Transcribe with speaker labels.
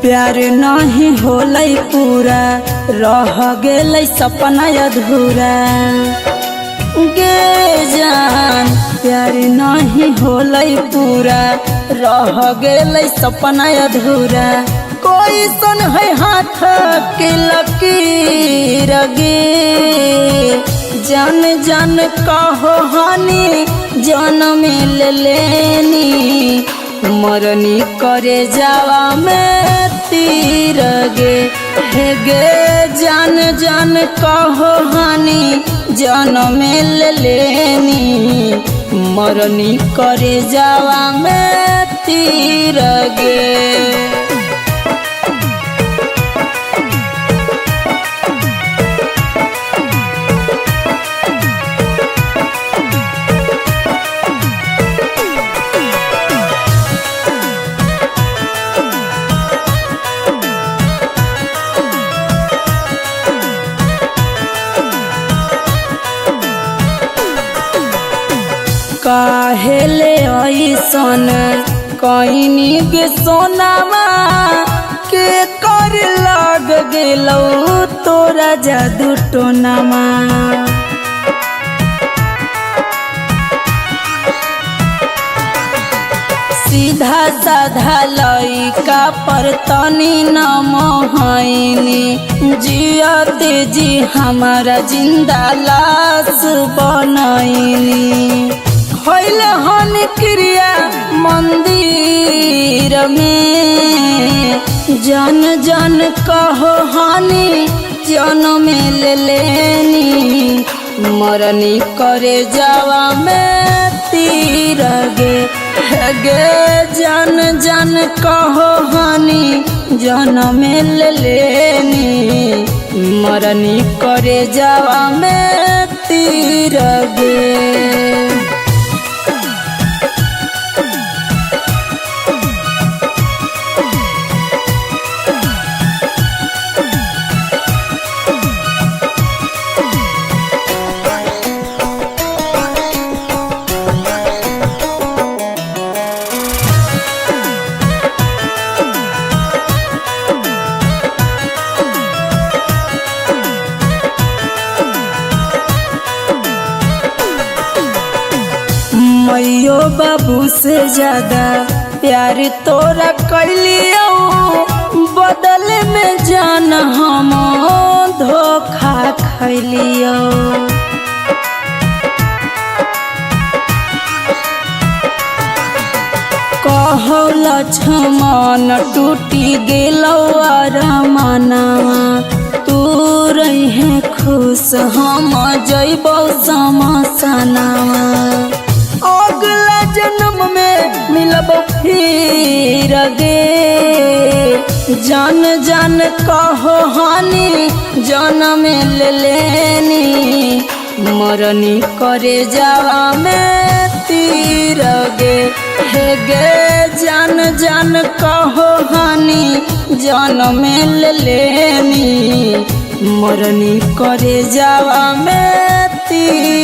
Speaker 1: प्यार नहीं होलै पूरा रह गेलै सपना अधूरा गे जान। प्यार नहीं होलै पूरा रह गेलै सपना अधूरा कोई सन है हाथ के लकीर गे जान जान कहो हानि जन्म ले लेनी मरनी करे जावा में तीर गे हे गे जान जान कहो हानि जन्म ले लेनी मरनी करे जावा में तीर गे। काहेले ऐसन कईनी गे सोनामा के कर लग गेलौ तोरा जादू टोनामा। सीधा साधा लइका पर तनी न मोहनी जियते जी हमारा जिंदा लाश बनैनी होइल हन क्रिया मंदिर में जन जन कहो हानि जन्म ले लेनी मरनी करे जावा में तीर गे गे जन जन कहो हानि जन्म ले लेनी मरनी करे जावा में तीर गे। मैयो बाबू से ज्यादा प्यार तोरा कैलियो बदल में जान हम धोखा खैलियो। कहो लक्ष्मण टूटी गेलो अरमानवा तू रहे खुश हम जइबो समसनवा अगला जन्म में मिलब फिर गे जान जान कहो हानि जन्म ले लेनी मरनी करे जावा में तीर गे हे गे जान जान कहो हानि जन्म ले लेनी मरनी करे जावा में तीर।